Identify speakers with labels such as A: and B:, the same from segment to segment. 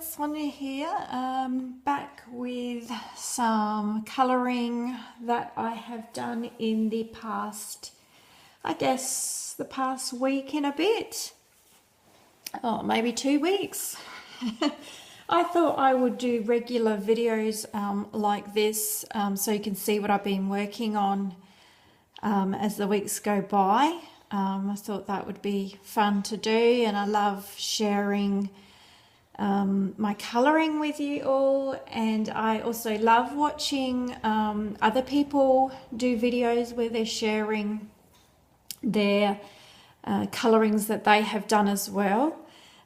A: Sonia here, back with some colouring that I have done in the past, I guess the past week and a bit, or maybe 2 weeks. I thought I would do regular videos like this so you can see what I've been working on as the weeks go by. I thought that would be fun to do, and I love sharing my colouring with you all, and I also love watching other people do videos where they're sharing their colourings that they have done as well.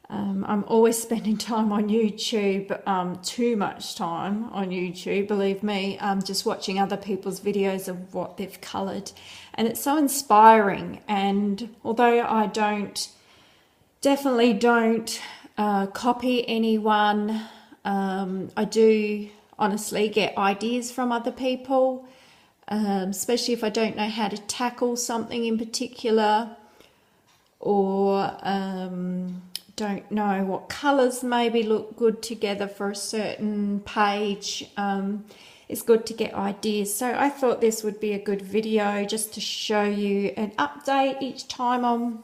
A: I'm always spending time on YouTube, too much time on YouTube, believe me, just watching other people's videos of what they've coloured, and it's so inspiring. And although I definitely don't copy anyone, I do honestly get ideas from other people, especially if I don't know how to tackle something in particular, or don't know what colours maybe look good together for a certain page. It's good to get ideas. So I thought this would be a good video just to show you an update each time on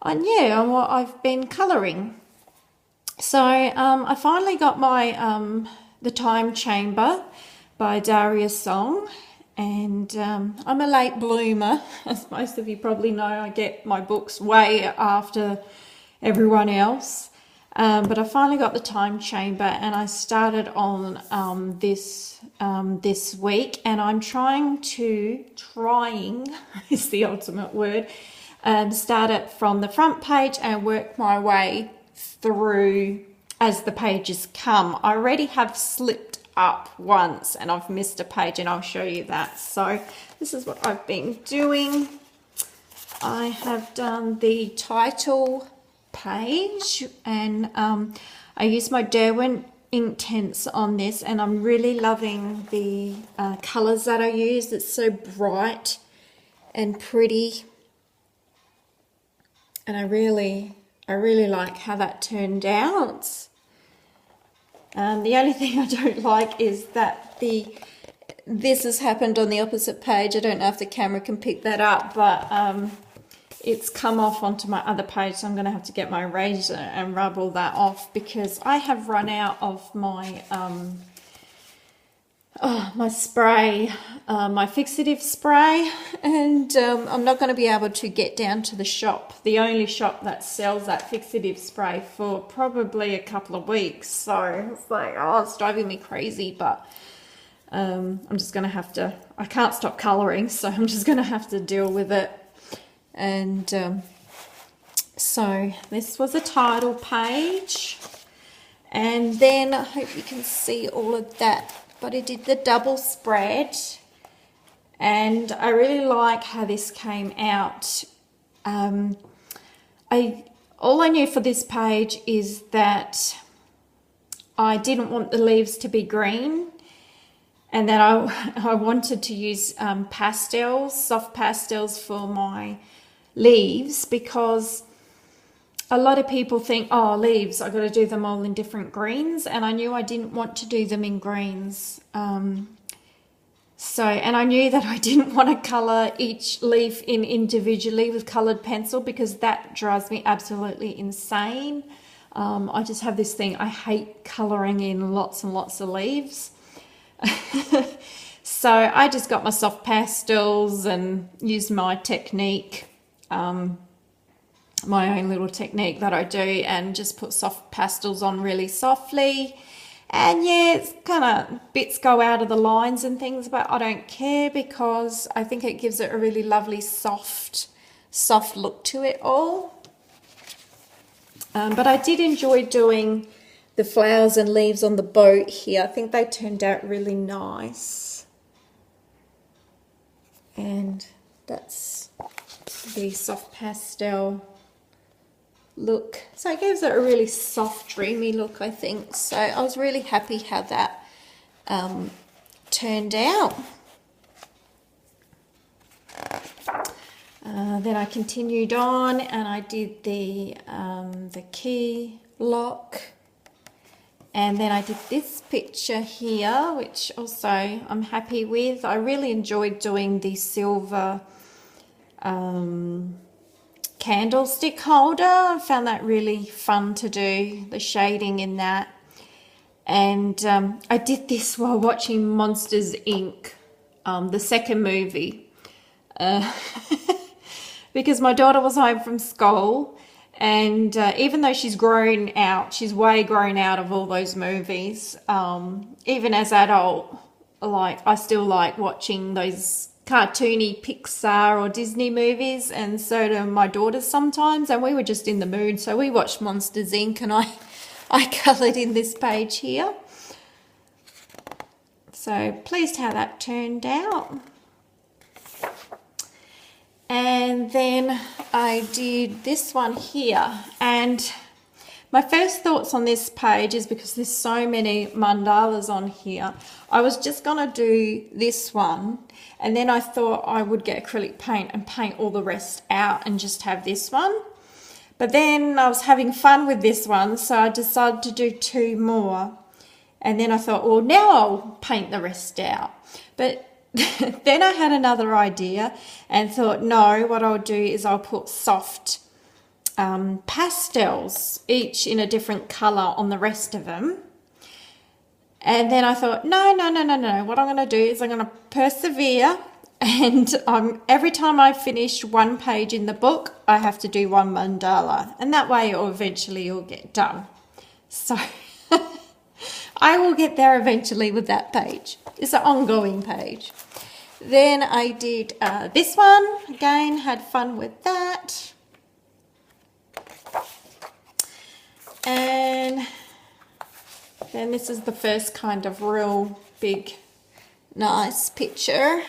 A: what I've been colouring. So I finally got my The Time Chamber by Darius Song, and I'm a late bloomer, as most of you probably know. I get my books way after everyone else, but I finally got The Time Chamber, and I started on this week, and I'm trying is the ultimate word, start it from the front page and work my way through as the pages come. I already have slipped up once and I've missed a page, and I'll show you that. So this is what I've been doing. I have done the title page, and I used my Derwent Inktense on this, and I'm really loving the colours that I used. It's so bright and pretty, and I really like how that turned out. The only thing I don't like is that this has happened on the opposite page. I don't know if the camera can pick that up, but it's come off onto my other page, so I'm going to have to get my eraser and rub all that off, because I have run out of my my spray, my fixative spray, and I'm not going to be able to get down to the shop, the only shop that sells that fixative spray, for probably a couple of weeks. So it's like, oh, it's driving me crazy, but I'm just going to have to, I can't stop colouring, so I'm just going to have to deal with it. And so this was a title page, and then I hope you can see all of that, but I did the double spread, and I really like how this came out. All I knew for this page is that I didn't want the leaves to be green, and that I wanted to use pastels, soft pastels for my leaves, because a lot of people think, oh, leaves, I've got to do them all in different greens, and I knew I didn't want to do them in greens. And I knew that I didn't want to colour each leaf in individually with coloured pencil, because that drives me absolutely insane. I just have this thing, I hate colouring in lots and lots of leaves. So I just got my soft pastels and used my technique, my own little technique that I do, and just put soft pastels on really softly. And yeah, it's kind of bits go out of the lines and things, but I don't care, because I think it gives it a really lovely soft look to it all. But I did enjoy doing the flowers and leaves on the boat here. I think they turned out really nice. And that's the soft pastel look. So it gives it a really soft, dreamy look, I think. So I was really happy how that turned out. Then I continued on, and I did the key lock, And then I did this picture here, which also I'm happy with. I really enjoyed doing the silver candlestick holder. I found that really fun to do, the shading in that. And I did this while watching Monsters, Inc., the second movie. Because my daughter was home from school, and even though she's grown out, she's way grown out of all those movies. Even as adult, I still like watching those cartoony Pixar or Disney movies, and so do my daughters sometimes. And we were just in the mood, so we watched Monsters, Inc., and I coloured in this page here. So pleased how that turned out. And then I did this one here, and my first thoughts on this page is, because there's so many mandalas on here, I was just going to do this one, and then I thought I would get acrylic paint and paint all the rest out and just have this one. But then I was having fun with this one, so I decided to do 2 more. And then I thought, well, now I'll paint the rest out. But then I had another idea and thought, no, what I'll do is I'll put soft pastels, each in a different colour, on the rest of them. And then I thought, no. What I'm going to do is I'm going to persevere, and every time I finish one page in the book, I have to do 1 mandala, and that way eventually it'll get done. So I will get there eventually with that page. It's an ongoing page. Then I did this one. Again, had fun with that. And then this is the first kind of real big, nice picture.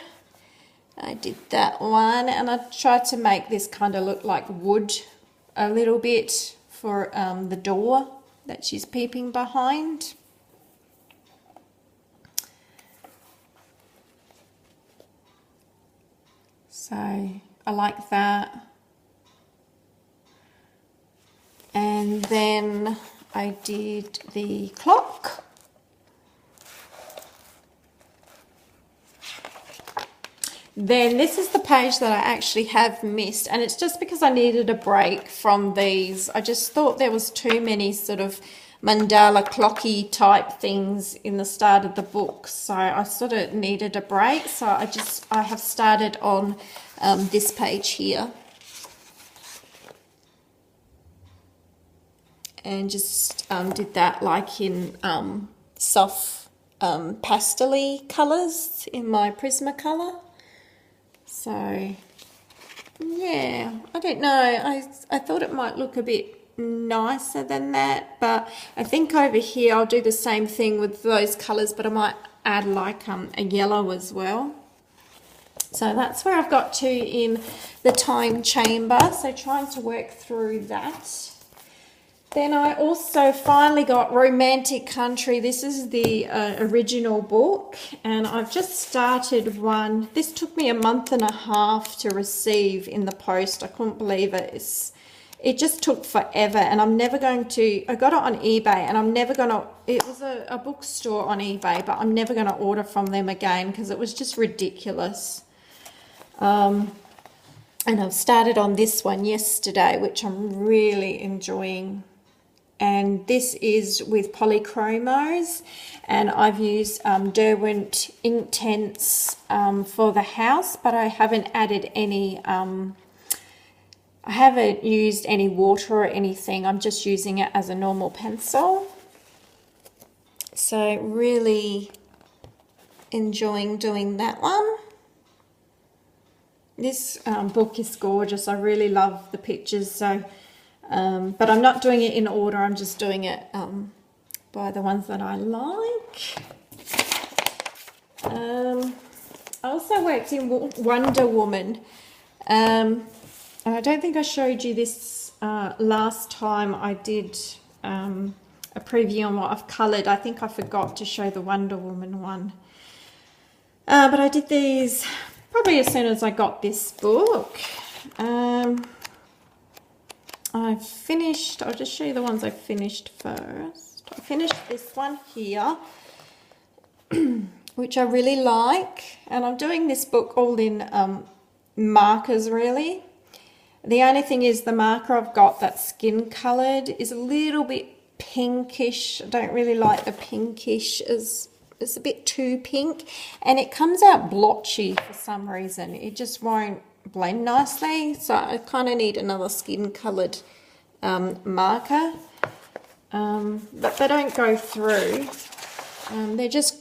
A: I did that one, and I tried to make this kind of look like wood a little bit for the door that she's peeping behind. So I like that. And then I did the clock. Then this is the page that I actually have missed, and it's just because I needed a break from these. I just thought there was too many sort of mandala clocky type things in the start of the book, so I sort of needed a break. So I have started on this page here, and just did that like in soft pastel-y colours in my Prismacolor. So yeah, I don't know, I thought it might look a bit nicer than that, but I think over here I'll do the same thing with those colours, but I might add like a yellow as well. So that's where I've got to in the time chamber, so trying to work through that. Then I also finally got Romantic Country. This is the original book, and I've just started one. This took me a month and a half to receive in the post. I couldn't believe it. It just took forever, and I'm never going to, I got it on eBay, and I'm never going to, it was a bookstore on eBay, but I'm never going to order from them again because it was just ridiculous. And I've started on this one yesterday, which I'm really enjoying. And this is with polychromos, and I've used Derwent Inktense for the house, but I haven't added any, I haven't used any water or anything. I'm just using it as a normal pencil. So really enjoying doing that one. This book is gorgeous. I really love the pictures, so but I'm not doing it in order. I'm just doing it by the ones that I like. I also worked in Wonder Woman, and I don't think I showed you this last time I did a preview on what I've coloured. I think I forgot to show the Wonder Woman one, but I did these probably as soon as I got this book. I finished, I'll just show you the ones I finished first. I finished this one here, which I really like, and I'm doing this book all in markers really. The only thing is the marker I've got that's skin coloured is a little bit pinkish. I don't really like the pinkish, it's a bit too pink, and it comes out blotchy for some reason. It just won't blend nicely, so I kind of need another skin coloured marker, but they don't go through. They're just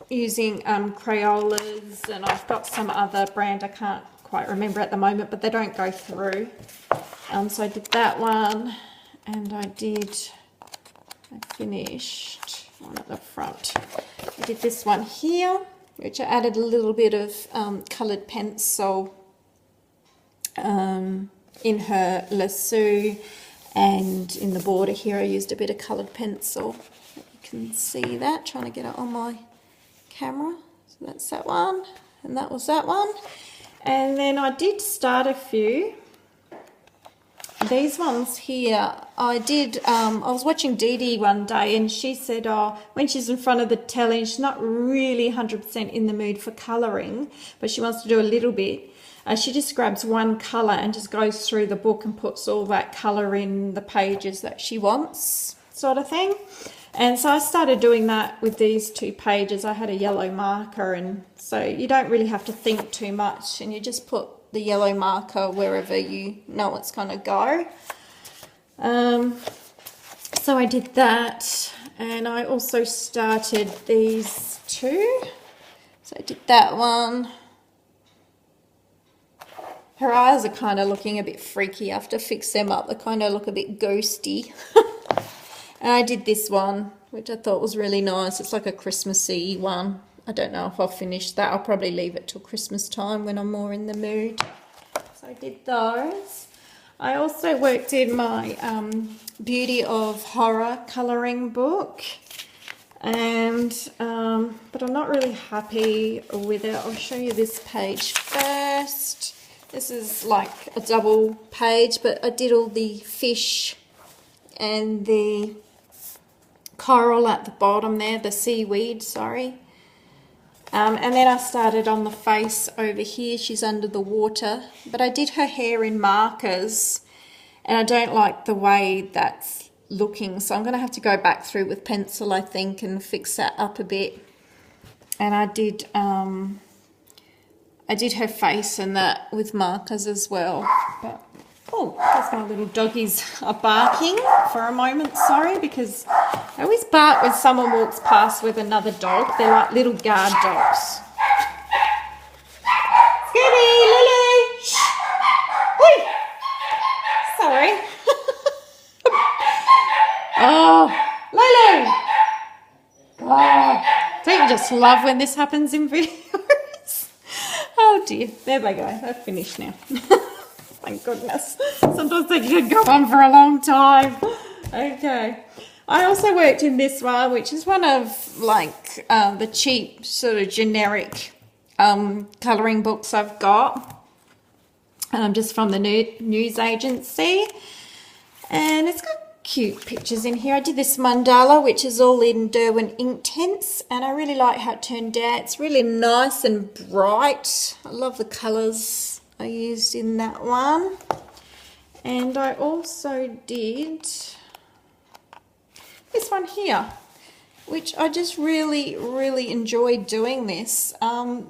A: using Crayolas, and I've got some other brand I can't quite remember at the moment, but they don't go through. So I did that one, and I finished one at the front. I did this one here, which I added a little bit of coloured pencil in her lasso, and in the border here I used a bit of coloured pencil. You can see that, trying to get it on my camera. So that's that one, and that was that one. And then I did start a few. These ones here, I was watching Dee Dee one day, and she said, oh, when she's in front of the telly, she's not really 100% in the mood for colouring, but she wants to do a little bit. She just grabs one colour and just goes through the book and puts all that colour in the pages that she wants, sort of thing. And so I started doing that with these 2 pages. I had a yellow marker, and so you don't really have to think too much, and you just put the yellow marker wherever you know it's going to go. So I did that, and I also started these 2. So I did that one. Her eyes are kind of looking a bit freaky. I have to fix them up. They kind of look a bit ghosty. And I did this one, which I thought was really nice. It's like a Christmassy one. I don't know if I'll finish that. I'll probably leave it till Christmas time when I'm more in the mood. So I did those. I also worked in my Beauty of Horror colouring book, and but I'm not really happy with it. I'll show you this page first. This is like a double page, but I did all the fish and the coral at the bottom there, the seaweed, sorry. And then I started on the face over here. She's under the water, but I did her hair in markers, and I don't like the way that's looking, so I'm going to have to go back through with pencil, I think, and fix that up a bit. And I did her face and that with markers as well. But oh, that's my little doggies are barking for a moment, sorry, because they always bark when someone walks past with another dog. They're like little guard dogs. Skitty, Lily! Shh! Oi! Sorry. Oh, Lily! Oh, don't you just love when this happens in videos? Oh dear, there they go. They're finished now. Thank goodness. Sometimes they could go on for a long time. Okay. I also worked in this one, which is one of like the cheap sort of generic colouring books I've got. Just from the news agency. And it's got cute pictures in here. I did this mandala, which is all in Derwent Inktense, and I really like how it turned out. It's really nice and bright. I love the colours I used in that one. And I also did this one here, which I just really enjoyed doing this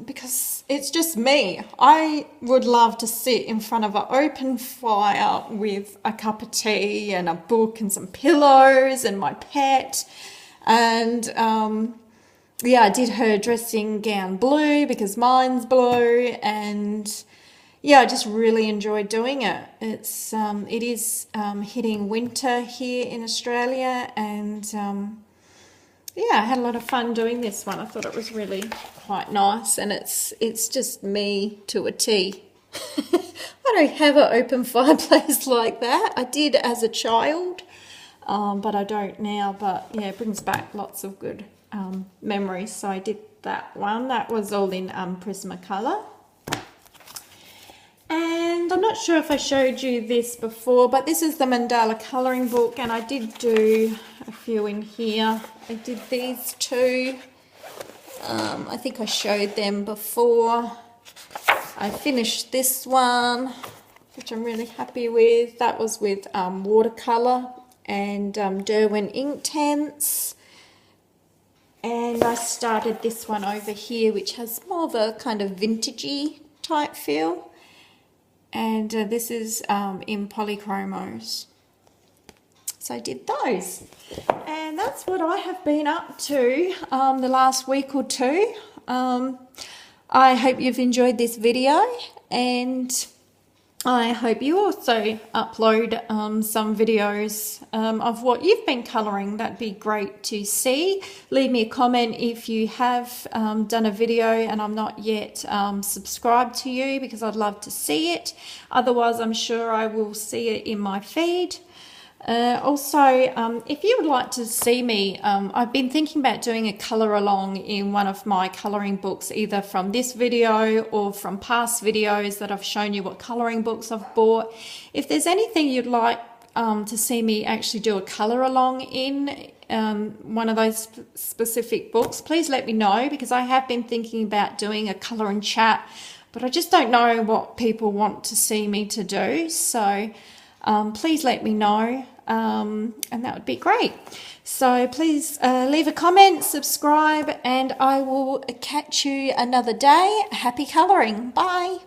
A: because it's just me. I would love to sit in front of an open fire with a cup of tea and a book and some pillows and my pet. And yeah, I did her dressing gown blue because mine's blue, and yeah, I just really enjoyed doing it. It is hitting winter here in Australia, and yeah, I had a lot of fun doing this one. I thought it was really quite nice, and it's just me to a T. I don't have an open fireplace like that. I did as a child, but I don't now. But yeah, it brings back lots of good memories. So I did that one. That was all in Prismacolor. And I'm not sure if I showed you this before, but this is the mandala colouring book, and I did do a few in here. I did these two. I think I showed them before. I finished this one, which I'm really happy with. That was with watercolour and Derwent Inktense. And I started this one over here, which has more of a kind of vintagey type feel. And this is in polychromos. So I did those. And that's what I have been up to the last week or two. I hope you've enjoyed this video, and I hope you also upload some videos of what you've been colouring. That'd be great to see. Leave me a comment if you have done a video and I'm not yet subscribed to you, because I'd love to see it. Otherwise, I'm sure I will see it in my feed. Also, if you would like to see me, I've been thinking about doing a colour along in one of my colouring books, either from this video or from past videos that I've shown you what colouring books I've bought. If there's anything you'd like to see me actually do a colour along in one of those specific books, please let me know, because I have been thinking about doing a colour and chat, but I just don't know what people want to see me to do. So please let me know, and that would be great. So please leave a comment, subscribe, and I will catch you another day. Happy colouring. Bye.